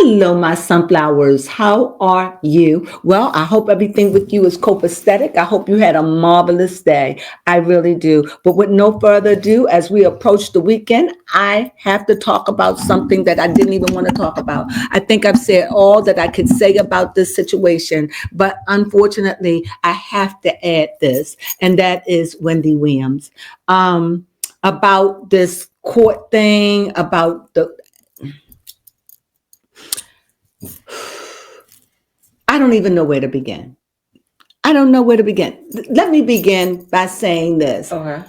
Hello, my sunflowers. How are you? Well, I hope everything with you is copacetic. I hope you had a marvelous day. I really do. But with no further ado, as we approach the weekend, I have to talk about something that I didn't even want to talk about. I think I've said all that I could say about this situation, but unfortunately, I have to add this, and that is Wendy Williams. About this court thing, about the I don't even know where to begin. I don't know where to begin. Let me begin by saying this. Okay.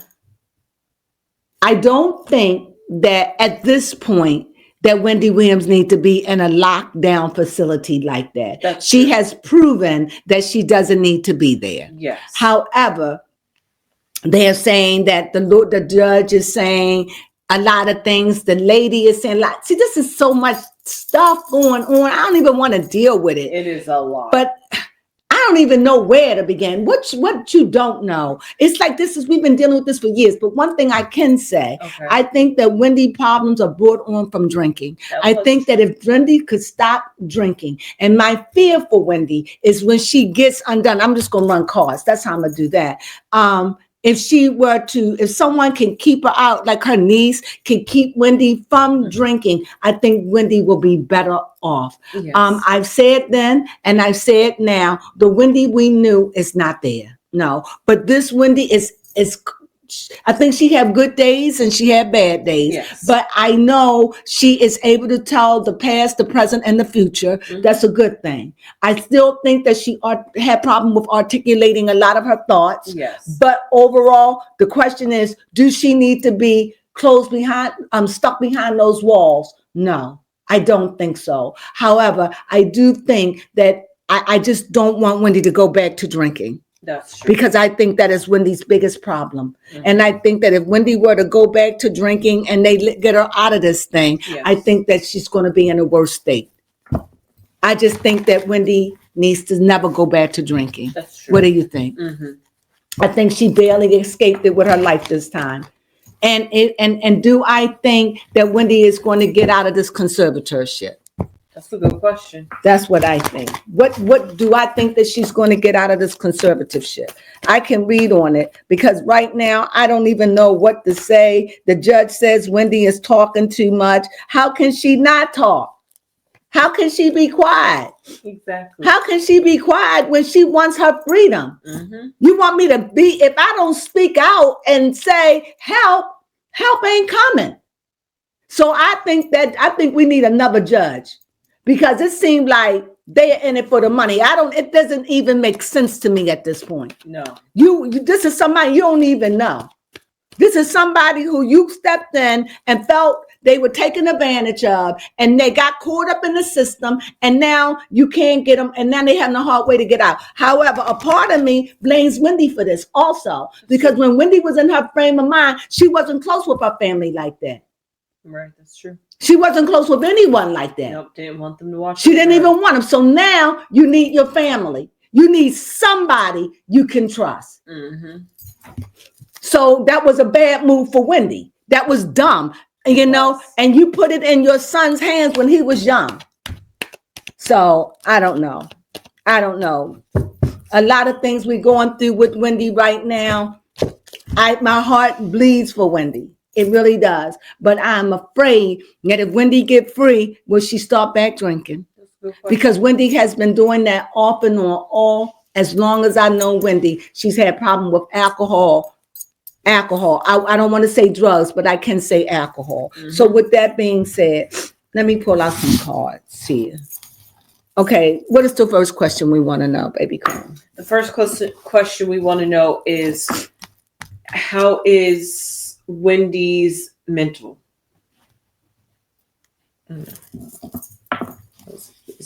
I don't think that at this point that Wendy Williams needs to be in a lockdown facility like that. She has proven that she doesn't need to be there. Yes. However, they're saying that the judge is saying a lot of things. The lady is saying, like, see, this is so much stuff going on. I don't even want to deal with it. It is a lot. But I don't even know where to begin. What you don't know. It's like we've been dealing with this for years. But one thing I can say, I think that Wendy problems are brought on from drinking. I think that if Wendy could stop drinking, and my fear for Wendy is when she gets undone, I'm just going to run cards. That's how I'm going to do that. If someone can keep her out, like her niece can keep Wendy from drinking, I think Wendy will be better off. Yes. I've said then, and I've said now, the Wendy we knew is not there. No, but this Wendy is, I think she had good days and she had bad days. Yes. But I know she is able to tell the past, the present, and the future. Mm-hmm. That's a good thing. I still think that she had problem with articulating a lot of her thoughts. Yes. But overall, the question is, do she need to be stuck behind those walls? No, I don't think so. However, I do think that I just don't want Wendy to go back to drinking. That's true. Because I think that is Wendy's biggest problem. Mm-hmm. And I think that if Wendy were to go back to drinking and they get her out of this thing, yes, I think that she's going to be in a worse state. I just think that Wendy needs to never go back to drinking. That's true. What do you think? Mm-hmm. I think she barely escaped it with her life this time. And do I think that Wendy is going to get out of this conservatorship? That's a good question. That's what I think. What do I think that she's going to get out of this conservatorship? I can read on it because right now I don't even know what to say. The judge says Wendy is talking too much. How can she not talk? How can she be quiet? Exactly. How can she be quiet when she wants her freedom? Mm-hmm. You want me to be, if I don't speak out and say help ain't coming. So I think we need another judge. Because it seemed like they're in it for the money. It doesn't even make sense to me at this point. No. This is somebody you don't even know. This is somebody who you stepped in and felt they were taken advantage of, and they got caught up in the system, and now you can't get them, and now they're having a hard way to get out. However, a part of me blames Wendy for this also, because when Wendy was in her frame of mind, she wasn't close with her family like that. Right, that's true. She wasn't close with anyone like that. Nope, didn't want them to watch. She didn't even want them. So now you need your family. You need somebody you can trust. Mm-hmm. So that was a bad move for Wendy. That was dumb, you know, and you put it in your son's hands when he was young. So I don't know. A lot of things we're going through with Wendy right now. My heart bleeds for Wendy. It really does. But I'm afraid that if Wendy get free, will she start back drinking? Because Wendy has been doing that off and on as long as I know Wendy. She's had problem with alcohol. I don't want to say drugs, but I can say alcohol. Mm-hmm. So with that being said, let me pull out some cards here. Okay, what is the first question we want to know, baby Crone? The first question we want to know is, how is Wendy's mental? Is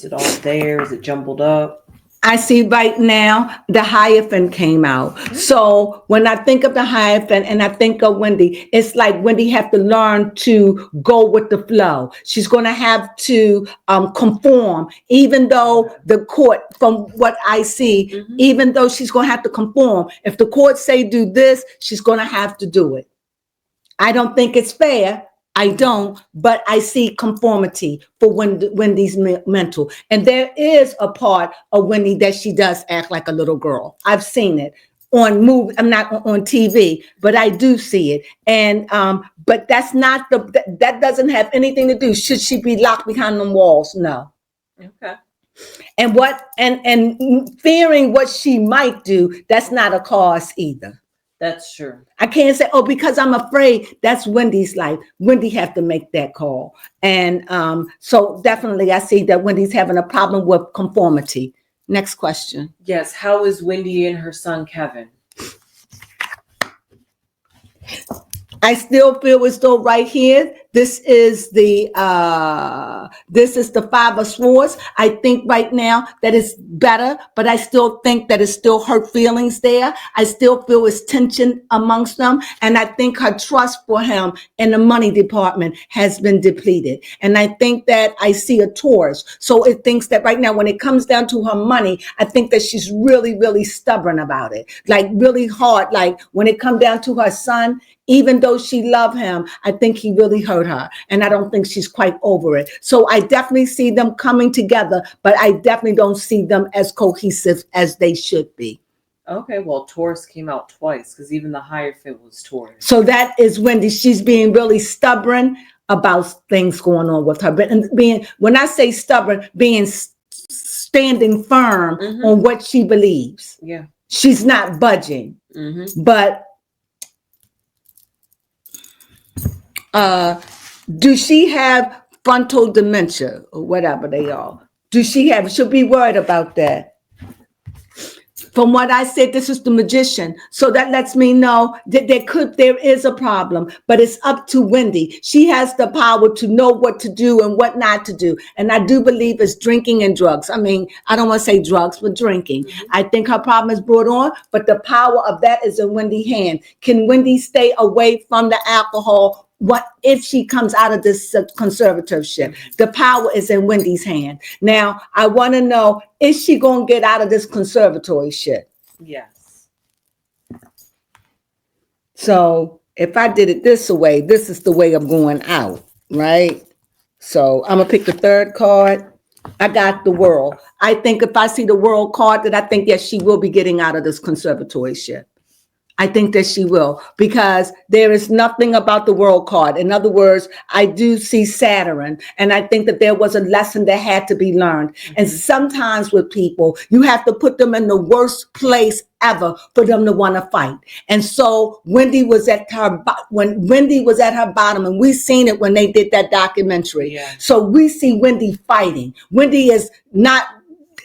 it all there? Is it jumbled up? I see right now the Hierophant came out. So when I think of the Hierophant and I think of Wendy, it's like Wendy have to learn to go with the flow. She's going to have to conform, even though the court, from what I see, mm-hmm, even though she's going to have to conform. If the court say do this, she's going to have to do it. I don't think it's fair, I don't, but I see conformity for Wendy's mental. And there is a part of Wendy that she does act like a little girl. I've seen it on movie. I'm not on TV, but I do see it. And but that's not that doesn't have anything to do. Should she be locked behind them walls? No. Okay. And fearing what she might do, that's not a cause either. That's true. I can't say, oh, because I'm afraid. That's Wendy's life. Wendy have to make that call. And so definitely I see that Wendy's having a problem with conformity. Next question. Yes. How is Wendy and her son Kevin? I still feel as though right here, this is the Five of Swords. I think right now that it's better, but I still think that it's still hurt feelings there. I still feel it's tension amongst them. And I think her trust for him in the money department has been depleted. And I think that I see a Taurus. So it thinks that right now, when it comes down to her money, I think that she's really, really stubborn about it. Like really hard. Like when it comes down to her son, even though she loved him, I think he really hurt her. And I don't think she's quite over it. So I definitely see them coming together, but I definitely don't see them as cohesive as they should be. Okay, well, Taurus came out twice because even the Hierophant was Taurus. So that is Wendy. She's being really stubborn about things going on with her. But when I say stubborn, being standing firm on what she believes. Yeah. She's not budging. But do she have frontal dementia or whatever they are? She'll be worried about that. From what I said, this is the Magician. So that lets me know that there is a problem, but it's up to Wendy. She has the power to know what to do and what not to do. And I do believe it's drinking and drugs. I mean, I don't want to say drugs, but drinking. I think her problem is brought on, but the power of that is in Wendy's hand. Can Wendy stay away from the alcohol? What if she comes out of this conservatorship? The power is in Wendy's hand. Now, I want to know, is she going to get out of this conservatorship? Yes. So if I did it this way, this is the way I'm going out, right? So I'm going to pick the third card. I got the World. I think if I see the World card, that I think, yes, she will be getting out of this conservatorship. I think that she will, because there is nothing about the World card. In other words, I do see Saturn, and I think that there was a lesson that had to be learned. And sometimes with people, you have to put them in the worst place ever for them to want to fight. And so Wendy was at her bottom, and we seen it when they did that documentary. Yeah. So we see Wendy fighting. Wendy is not.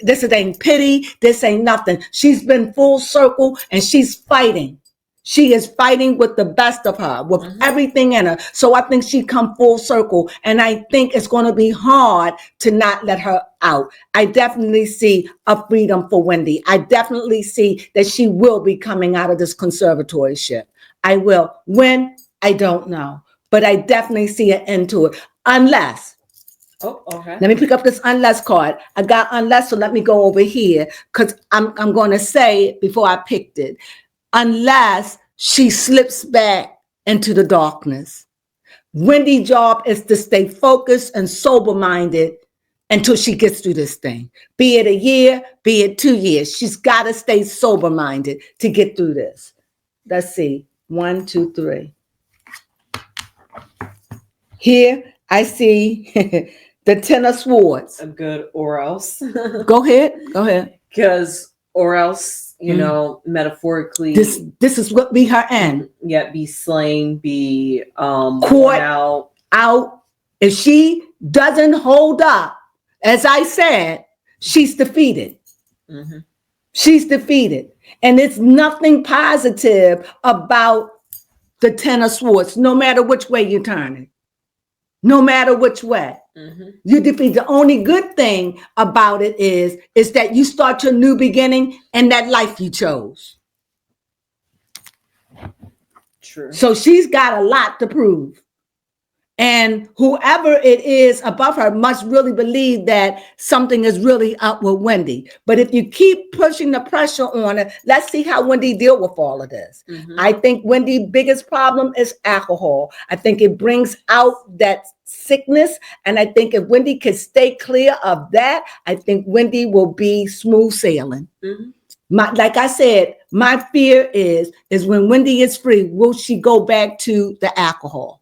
This ain't pity. This ain't nothing. She's been full circle and she's fighting. She is fighting with the best of her, with everything in her. So I think she come full circle. And I think it's going to be hard to not let her out. I definitely see a freedom for Wendy. I definitely see that she will be coming out of this conservatorship. I will. When? I don't know. But I definitely see an end to it. Unless. Oh, okay. Let me pick up this unless card. I got unless, so let me go over here because I'm going to say it before I picked it. Unless she slips back into the darkness. Wendy's job is to stay focused and sober-minded until she gets through this thing. Be it a year, be it 2 years. She's got to stay sober-minded to get through this. Let's see. 1, 2, 3. Here I see the Ten of Swords. A good or else. Go ahead. Because or else, you know, metaphorically. This is what be her end. Yeah, be slain, be caught out. If she doesn't hold up, as I said, she's defeated. She's defeated. And it's nothing positive about the Ten of Swords, no matter which way you turn it. No matter which way. You defeat. The only good thing about it is that you start your new beginning and that life you chose. True. So she's got a lot to prove. And whoever it is above her must really believe that something is really up with Wendy. But if you keep pushing the pressure on her, let's see how Wendy deal with all of this. I think Wendy's biggest problem is alcohol. I think it brings out that sickness. And I think if Wendy can stay clear of that, I think Wendy will be smooth sailing. Like I said, my fear is when Wendy is free, will she go back to the alcohol?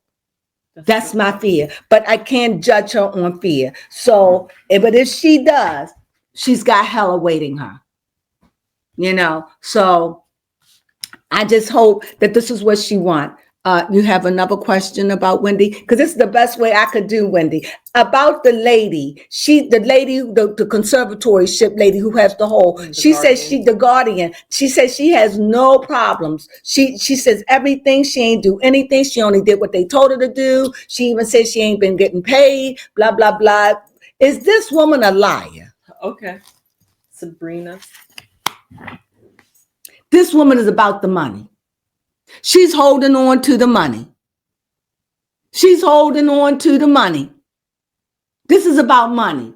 That's my fear, but I can't judge her on fear. So, but if she does, she's got hell awaiting her, So I just hope that this is what she wants. You have another question about Wendy? Because this is the best way I could do Wendy. About the lady, the conservatorship lady who has the whole, she says the guardian, she says she has no problems. She says everything, she ain't do anything. She only did what they told her to do. She even says she ain't been getting paid, blah, blah, blah. Is this woman a liar? Okay. Sabrina. This woman is about the money. She's holding on to the money. She's holding on to the money. This is about money.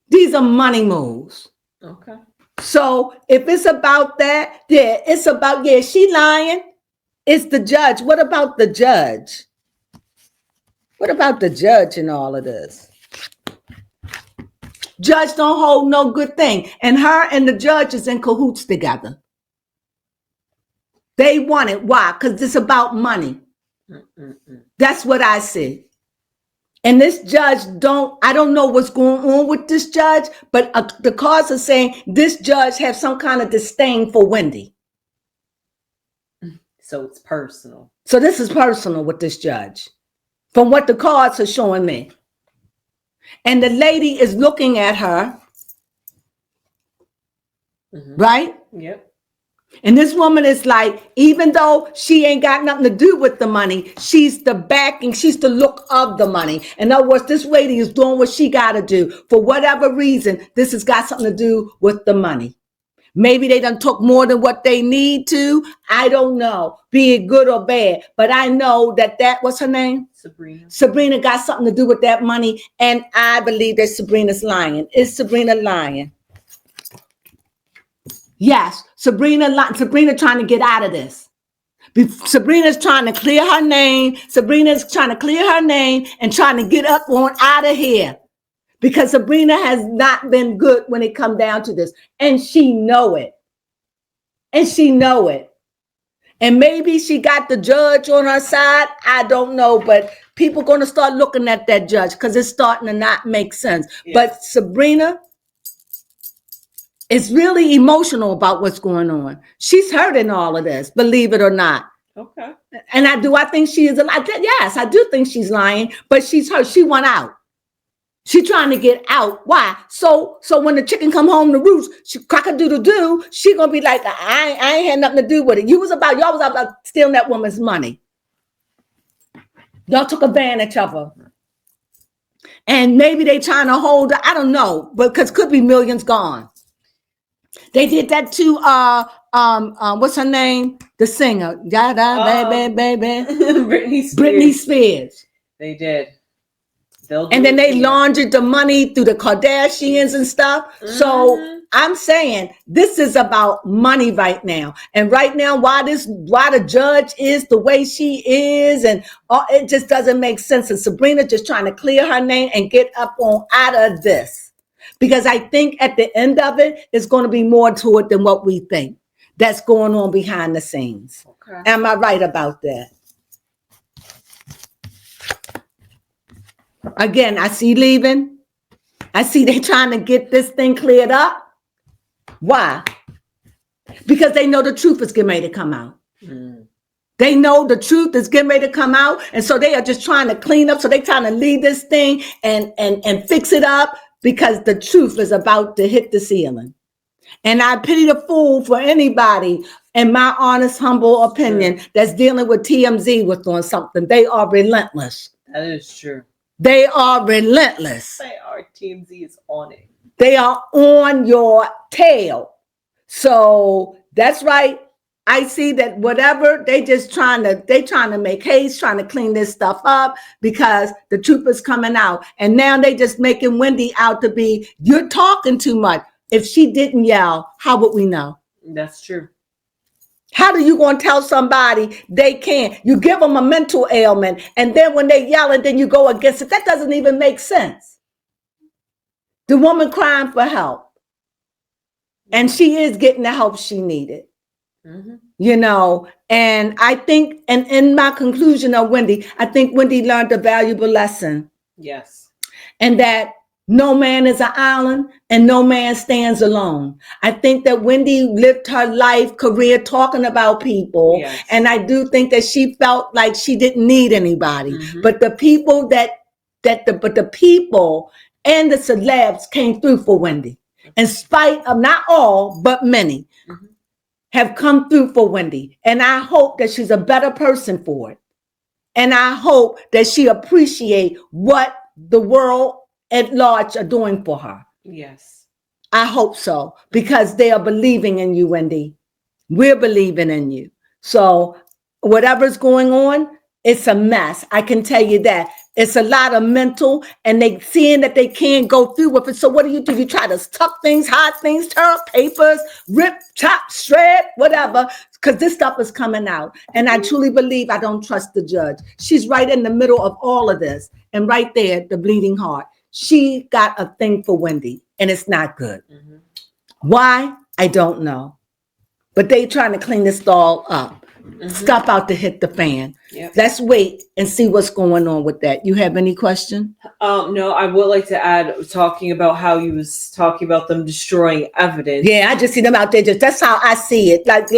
These are money moves. Okay. So if it's about that, she lying. It's the judge. What about the judge? What about the judge in all of this? Judge don't hold no good thing. And her and the judge is in cahoots together. They want it. Why? Because it's about money. That's what I see. And this judge I don't know what's going on with this judge, but the cards are saying this judge has some kind of disdain for Wendy. So it's personal. So this is personal with this judge, from what the cards are showing me. And the lady is looking at her, right? Yep. And this woman is like, even though she ain't got nothing to do with the money, she's the backing, she's the look of the money. In other words, this lady is doing what she got to do. For whatever reason, this has got something to do with the money. Maybe they done took more than what they need to. I don't know, be it good or bad. But I know that what's her name? Sabrina. Sabrina got something to do with that money. And I believe that Sabrina's lying. Is Sabrina lying? Yes, Sabrina trying to get out of this. Sabrina's trying to clear her name. Sabrina's trying to clear her name and trying to get up on out of here. Because Sabrina has not been good when it come down to this. And she know it. And maybe she got the judge on her side. I don't know. But people going to start looking at that judge because it's starting to not make sense. Yeah. But Sabrina is really emotional about what's going on. She's hurting all of this, believe it or not. Okay. And I think she is a liar. Yes, I do think she's lying, but she's hurt. She went out. She's trying to get out. Why? So when the chicken come home to roost, she cock-a-doodle-doo, she gonna be like, I ain't had nothing to do with it. Y'all was about stealing that woman's money. Y'all took advantage of her. And maybe they trying to hold her. I don't know, because could be millions gone. They did that to what's her name? The singer. Baby. Britney Spears. They did. And then they laundered the money through the Kardashians and stuff. So I'm saying this is about money right now. And right now, why the judge is the way she is, and it just doesn't make sense. And Sabrina just trying to clear her name and get up on out of this. Because I think at the end of it, it's going to be more to it than what we think. That's going on behind the scenes. Okay. Am I right about that? Again, I see leaving. I see they trying to get this thing cleared up. Why? Because they know the truth is getting ready to come out. They know the truth is getting ready to come out. And so they are just trying to clean up. So they're trying to leave this thing and fix it up because the truth is about to hit the ceiling. And I pity the fool for anybody, in my honest, humble opinion, that's dealing with TMZ with on something. They are relentless. That is true. They are relentless. They are. TMZ is on it. They are on your tail. So that's right. I see that whatever they trying to make haste, trying to clean this stuff up because the truth is coming out. And now they just making Wendy out to be, you're talking too much. If she didn't yell, how would we know? That's true. How do you going to tell somebody they can't? You give them a mental ailment, and then when they yell and then you go against it, that doesn't even make sense. The woman crying for help. And she is getting the help she needed. Mm-hmm. You know, and I think, and in my conclusion of Wendy, I think Wendy learned a valuable lesson. Yes. And that no man is an island and no man stands alone. I think that Wendy lived her life career talking about people. Yes. And I do think that she felt like she didn't need anybody. Mm-hmm. But the people but the people and the celebs came through for Wendy. In spite of not all, but many. Mm-hmm. Have come through for Wendy. And I hope that she's a better person for it. And I hope that she appreciates what the world at large are doing for her. Yes. I hope so, because they are believing in you, Wendy. We're believing in you. So whatever's going on, it's a mess. I can tell you that. It's a lot of mental, and they seeing that they can't go through with it. So what do? You try to tuck things, hide things, tear up papers, rip, chop, shred, whatever, because this stuff is coming out. And I truly believe I don't trust the judge. She's right in the middle of all of this. And right there, the bleeding heart. She got a thing for Wendy, and it's not good. Mm-hmm. Why? I don't know. But they trying to clean this all up. Mm-hmm. Stuff out to hit the fan. Yep. Let's wait and see what's going on with that. You have any question? No, I would like to add, talking about how you was talking about them destroying evidence. Yeah, I just see them out there. That's how I see it. Like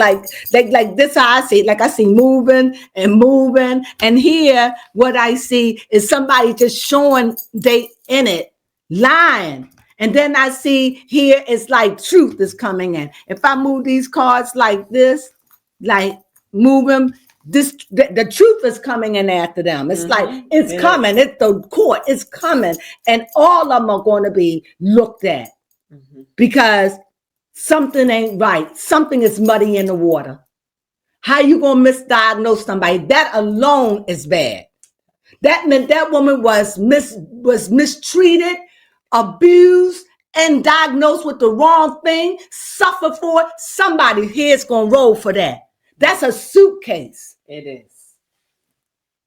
this how I see it. Like I see moving. And here, what I see is somebody just showing they in it, lying. And then I see here it's like truth is coming in. If I move these cards like this, like move them, the truth is coming in after them. It's like it's coming. It's the court. It's coming, and all of them are going to be looked at because something ain't right. Something is muddy in the water. How you gonna misdiagnose somebody? That alone is bad. That meant that woman was mistreated, abused, and diagnosed with the wrong thing. Suffer for it. Somebody here's gonna roll for that. That's a suitcase. It is.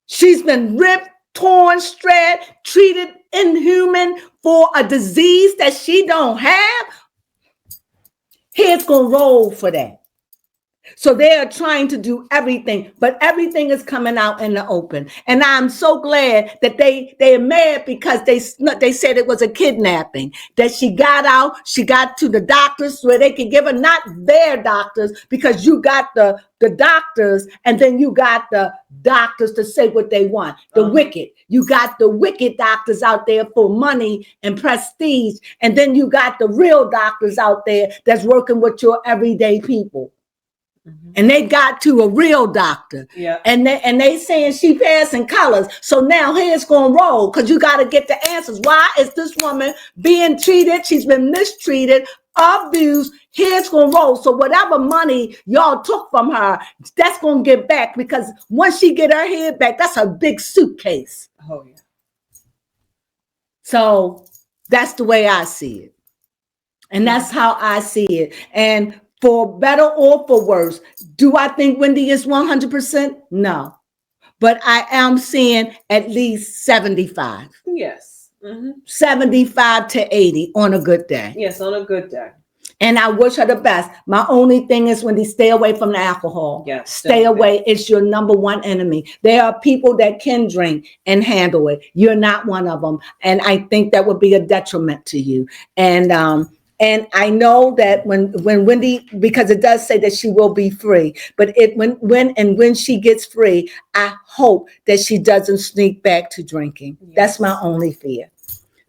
She's been ripped, torn, shred, treated inhuman for a disease that she don't have. Here's gonna roll for that. So they are trying to do everything, but everything is coming out in the open. And I'm so glad that they are mad because they said it was a kidnapping, that she got out, she got to the doctors where they could give her, not their doctors, because you got the doctors and then you got the doctors to say what they want. The wicked. You got the wicked doctors out there for money and prestige. And then you got the real doctors out there that's working with your everyday people. Mm-hmm. And they got to a real doctor. Yeah. And they saying she passing colors. So now here's gonna roll because you got to get the answers. Why is this woman being treated? She's been mistreated, abused. Here's gonna roll. So whatever money y'all took from her, that's gonna get back, because once she get her head back, that's a big suitcase. Oh yeah. So that's the way I see it. And that's how I see it. And for better or for worse, do I think Wendy is 100%? No. But I am seeing at least 75. Yes. Mm-hmm. 75 to 80 on a good day. Yes, on a good day. And I wish her the best. My only thing is, Wendy, stay away from the alcohol. Yes. Stay away. It's your number one enemy. There are people that can drink and handle it. You're not one of them. And I think that would be a detriment to you. And I know that when Wendy, because it does say that she will be free, but when she gets free, I hope that she doesn't sneak back to drinking. Yes. That's my only fear.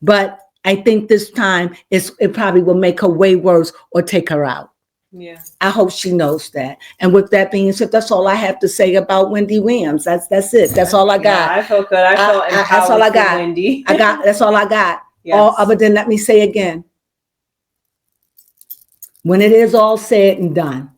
But I think this time it probably will make her way worse or take her out. Yeah. I hope she knows that. And with that being said, that's all I have to say about Wendy Williams. That's it. That's all I got. Yeah, I felt good. I felt empowered. That's all I got. Wendy. That's all I got. Yes. All other than, let me say again, when it is all said and done,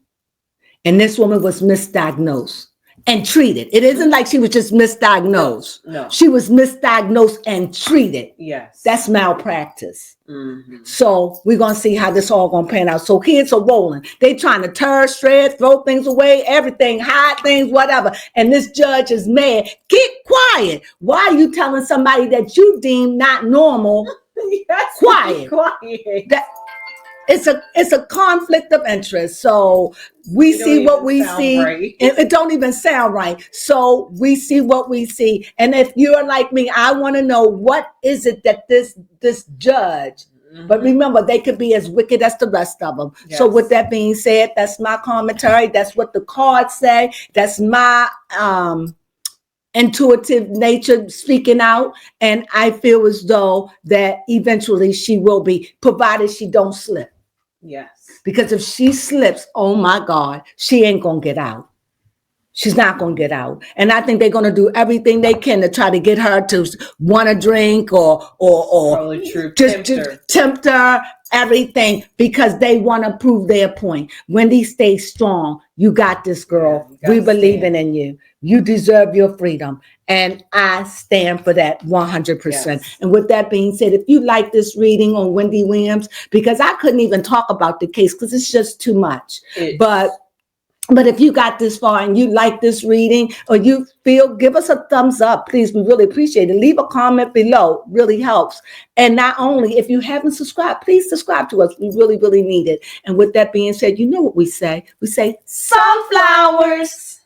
And this woman was misdiagnosed and treated. It isn't like she was just misdiagnosed. No. She was misdiagnosed and treated. Yes. That's malpractice. Mm-hmm. So we're going to see how this all going to pan out. So kids are rolling. They trying to tear, shred, throw things away, everything, hide things, whatever. And this judge is mad. Get quiet. Why are you telling somebody that you deem not normal? Yes, Quiet. Quiet. It's a conflict of interest. So we see what we see. Right. It don't even sound right. So we see what we see. And if you're like me, I want to know what is it that this judge, but remember, they could be as wicked as the rest of them. Yes. So with that being said, that's my commentary. That's what the cards say. That's my intuitive nature speaking out. And I feel as though that eventually she will be, provided she don't slip. Yes. Because if she slips, oh my God, she ain't going to get out. She's not going to get out. And I think they're going to do everything they can to try to get her to want to drink or just tempt her, everything, because they want to prove their point. Wendy, stay strong. You got this, girl. Yeah, we believing in you. You deserve your freedom. And I stand for that 100%. Yes. And with that being said, if you like this reading on Wendy Williams, because I couldn't even talk about the case because it's just too much. But if you got this far and you like this reading or you feel, give us a thumbs up, please. We really appreciate it. Leave a comment below. Really helps. And not only, if you haven't subscribed, please subscribe to us. We really, really need it. And with that being said, you know what we say? We say sunflowers.